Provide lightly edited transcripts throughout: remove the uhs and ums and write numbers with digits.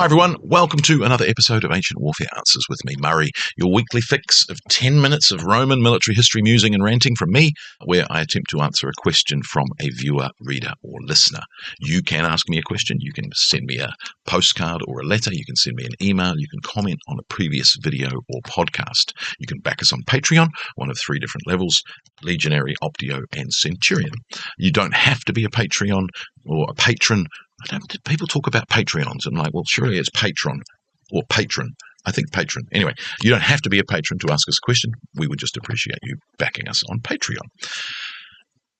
Hi everyone, welcome to another episode of Ancient Warfare Answers with me, Murray, your weekly fix of 10 minutes of Roman military history musing and ranting from me, where I attempt to answer a question from a viewer, reader, or listener. You can ask me a question, you can send me a postcard or a letter, you can send me an email, you can comment on a previous video or podcast. You can back us on Patreon, one of 3 different levels, legionary, optio, and centurion. You don't have to be a Patreon or a patron. People talk about Patreons and like, well, surely it's patron or patron. I think patron. Anyway, you don't have to be a patron to ask us a question. We would just appreciate you backing us on Patreon.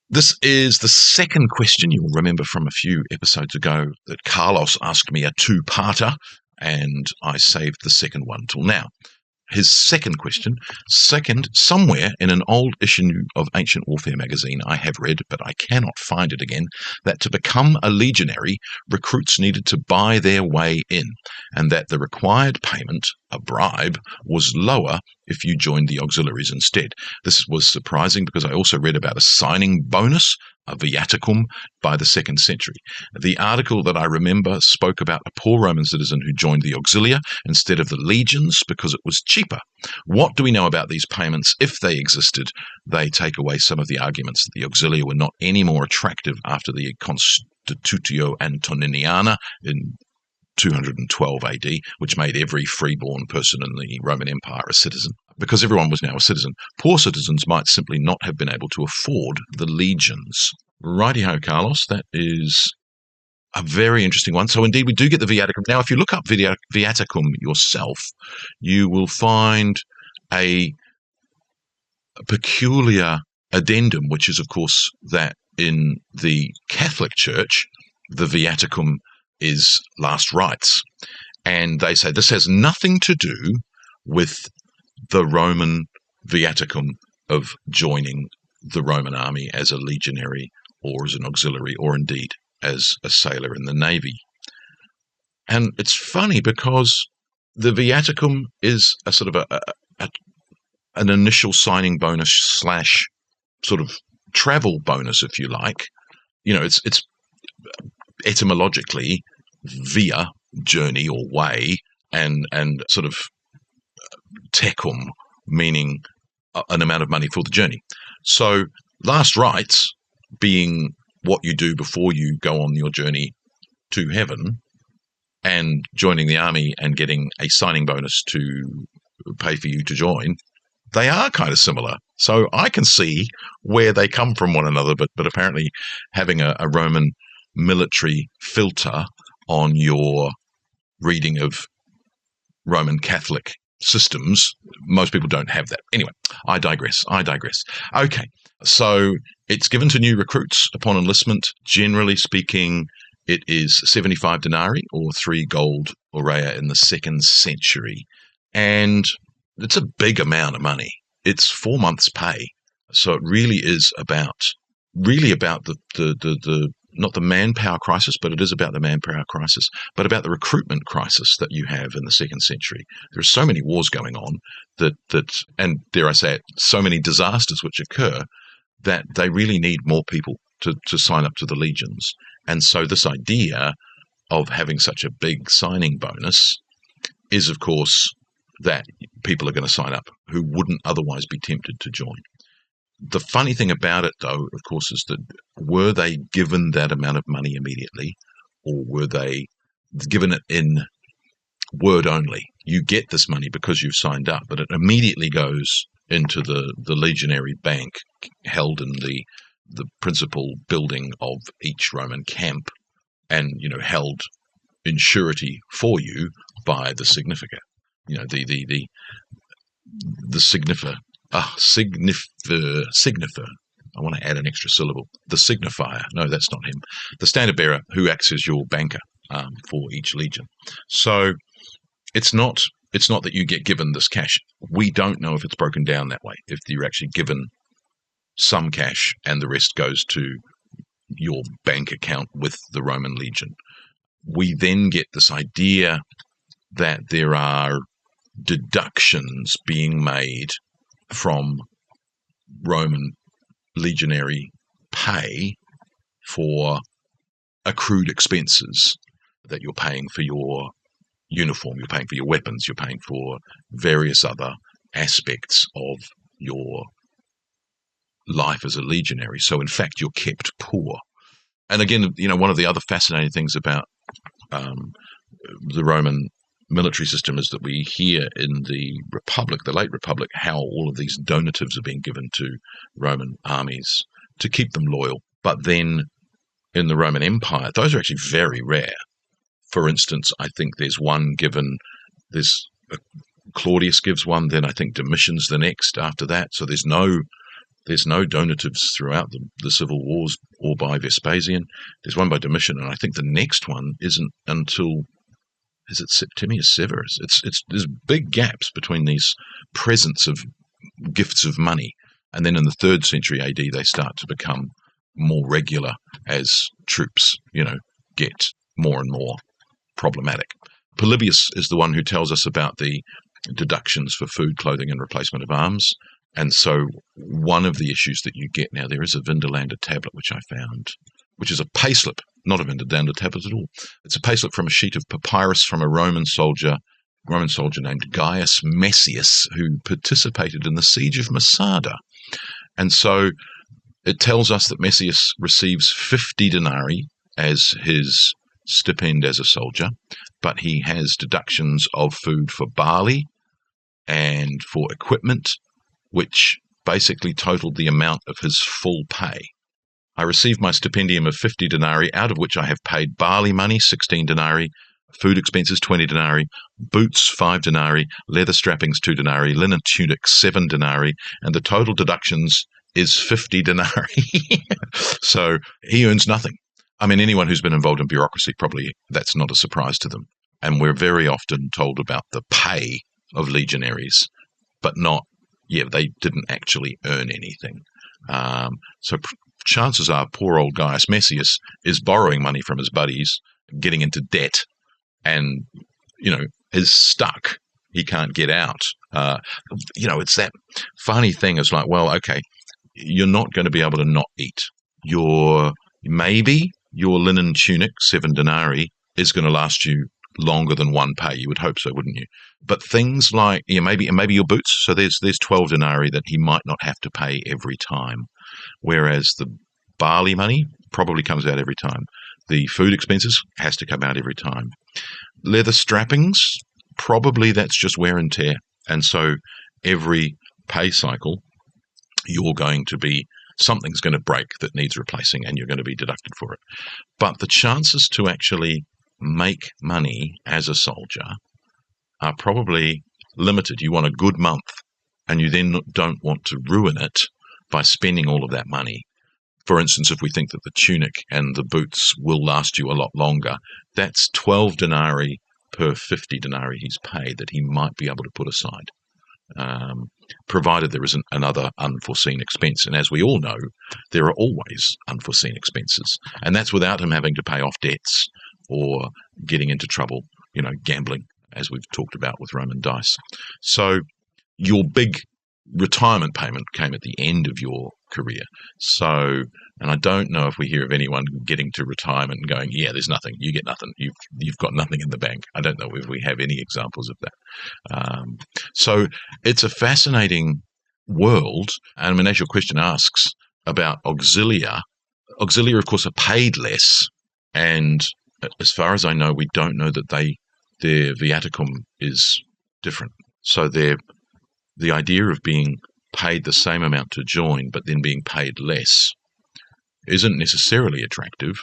This is the second question. You'll remember from a few episodes ago that Carlos asked me a 2-parter, and I saved the second one till now. His second question, somewhere in an old issue of Ancient Warfare magazine I have read, but I cannot find it again, that to become a legionary, recruits needed to buy their way in, and that the required payment, a bribe, was lower if you joined the auxiliaries instead. This was surprising because I also read about a signing bonus, a viaticum, by the 2nd century. The article that I remember spoke about a poor Roman citizen who joined the auxilia instead of the legions because it was cheaper. What do we know about these payments? If they existed, they take away some of the arguments that the auxilia were not any more attractive after the Constitutio Antoniniana in 212 AD, which made every freeborn person in the Roman Empire a citizen. Because everyone was now a citizen, poor citizens might simply not have been able to afford the legions. Righty-ho, Carlos, that is a very interesting one. So indeed, we do get the viaticum. Now, if you look up viaticum yourself, you will find a peculiar addendum, which is, of course, that in the Catholic Church, the viaticum is last rites. And they say this has nothing to do with the Roman viaticum of joining the Roman army as a legionary or as an auxiliary or indeed as a sailor in the navy. And it's funny because the viaticum is a sort of an initial signing bonus slash sort of travel bonus, if you like. You know, it's etymologically via, journey or way, and sort of tecum, meaning an amount of money for the journey. So last rites being what you do before you go on your journey to heaven, and joining the army and getting a signing bonus to pay for you to join, they are kind of similar. So I can see where they come from one another, but apparently having a Roman military filter on your reading of Roman Catholic systems, most people don't have that. Anyway, I digress. Okay, so it's given to new recruits upon enlistment. Generally speaking, it is 75 denarii or 3 gold aurea in the 2nd century. And it's a big amount of money. It's 4 months' pay. So it really is about the not the manpower crisis, but it is about the manpower crisis, but about the recruitment crisis that you have in the 2nd century. There are so many wars going on that, and dare I say it, so many disasters which occur that they really need more people to sign up to the legions. And so this idea of having such a big signing bonus is, of course, that people are going to sign up who wouldn't otherwise be tempted to join. The funny thing about it, though, of course, is that were they given that amount of money immediately, or were they given it in word only? You get this money because you've signed up, but it immediately goes into the legionary bank held in the principal building of each Roman camp, and held in surety for you by the significa. The signifer. Signifer. I want to add an extra syllable. The signifier. No, that's not him. The standard bearer who acts as your banker for each legion. So it's not that you get given this cash. We don't know if it's broken down that way, if you're actually given some cash and the rest goes to your bank account with the Roman legion. We then get this idea that there are deductions being made from Roman legionary pay for accrued expenses that you're paying for your uniform, you're paying for your weapons, you're paying for various other aspects of your life as a legionary. So in fact, you're kept poor. And again, one of the other fascinating things about the Roman military system is that we hear in the Republic, the late Republic, how all of these donatives are being given to Roman armies to keep them loyal. But then in the Roman Empire, those are actually very rare. For instance, I think there's one given, Claudius gives one, then I think Domitian's the next after that. So there's no donatives throughout the civil wars or by Vespasian. There's one by Domitian, and I think the next one isn't until, is it Septimius Severus? There's big gaps between these presents of gifts of money, and then in the 3rd century AD they start to become more regular as troops, get more and more problematic. Polybius is the one who tells us about the deductions for food, clothing, and replacement of arms. And so one of the issues that you get now, there is a Vindelander tablet, which I found, which is a payslip, not a Vindelander tablet at all. It's a payslip from a sheet of papyrus from a Roman soldier named Gaius Messius, who participated in the siege of Masada. And so it tells us that Messius receives 50 denarii as his stipend as a soldier, but he has deductions of food for barley and for equipment, which basically totaled the amount of his full pay. I received my stipendium of 50 denarii, out of which I have paid barley money, 16 denarii, food expenses, 20 denarii, boots, 5 denarii, leather strappings, 2 denarii, linen tunic, 7 denarii, and the total deductions is 50 denarii. So he earns nothing. I mean, anyone who's been involved in bureaucracy, probably that's not a surprise to them. And we're very often told about the pay of legionaries, but not, they didn't actually earn anything. So chances are poor old Gaius Messius is borrowing money from his buddies, getting into debt, and, is stuck. He can't get out. It's that funny thing. It's like, well, okay, you're not going to be able to not eat. Maybe your linen tunic, 7 denarii, is going to last you longer than one pay. You would hope so, wouldn't you? But things like, maybe your boots. So there's 12 denarii that he might not have to pay every time, whereas the barley money probably comes out every time. The food expenses has to come out every time. Leather strappings, probably that's just wear and tear. And so every pay cycle, something's going to break that needs replacing, and you're going to be deducted for it. But the chances to actually make money as a soldier are probably limited. You want a good month, and you then don't want to ruin it by spending all of that money. For instance, if we think that the tunic and the boots will last you a lot longer, that's 12 denarii per 50 denarii he's paid that he might be able to put aside, provided there isn't another unforeseen expense. And as we all know, there are always unforeseen expenses. And that's without him having to pay off debts or getting into trouble, gambling, as we've talked about with Roman dice. So your big retirement payment came at the end of your career. So, and I don't know if we hear of anyone getting to retirement and going, there's nothing, you get nothing, you've got nothing in the bank. I don't know if we have any examples of that. So it's a fascinating world. And I mean, as your question asks about auxilia, of course, are paid less. And as far as I know, we don't know that their viaticum is different. So the idea of being paid the same amount to join but then being paid less isn't necessarily attractive.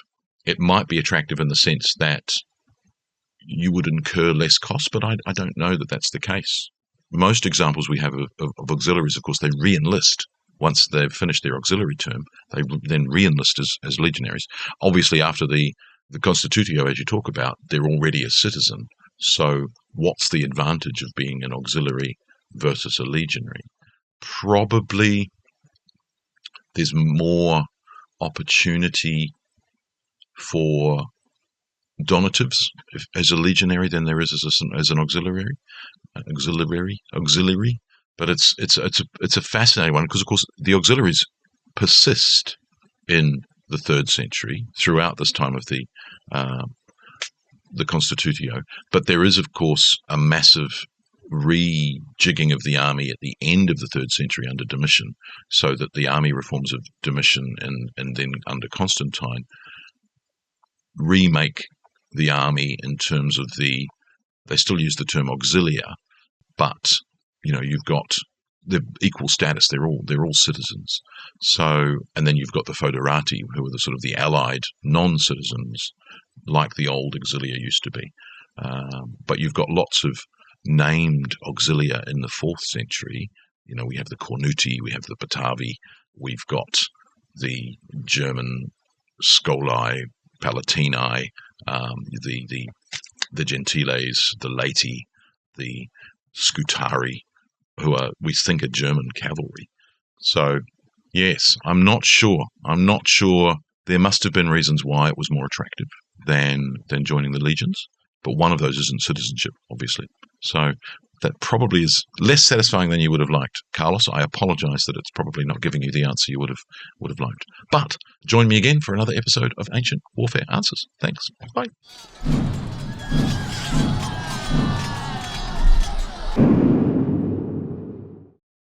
It might be attractive in the sense that you would incur less costs, but I don't know that that's the case. Most examples we have of auxiliaries, of course, they re-enlist. Once they've finished their auxiliary term, they then re-enlist as legionaries. Obviously, after the Constitutio, as you talk about, they're already a citizen. So what's the advantage of being an auxiliary versus a legionary? Probably there's more opportunity for donatives as a legionary than there is as an auxiliary. But it's a fascinating one because, of course, the auxiliaries persist in the 3rd century throughout this time of the the Constitutio. But there is, of course, a massive rejigging of the army at the end of the 3rd century under Domitian, so that the army reforms of Domitian and then under Constantine remake the army in terms of they still use the term auxilia, but you've got the equal status. They're all citizens. So, and then you've got the foederati, who are the sort of the allied non-citizens, like the old auxilia used to be. But you've got lots of named auxilia in the 4th century. We have the Cornuti, we have the Batavi, we've got the German Scolae, Palatini, the Gentiles, the Lati, the Scutari, who we think are German cavalry. So, yes, I'm not sure. There must have been reasons why it was more attractive than joining the legions, but one of those isn't citizenship, obviously. So that probably is less satisfying than you would have liked. Carlos, I apologise that it's probably not giving you the answer you would have liked. But join me again for another episode of Ancient Warfare Answers. Thanks. Bye.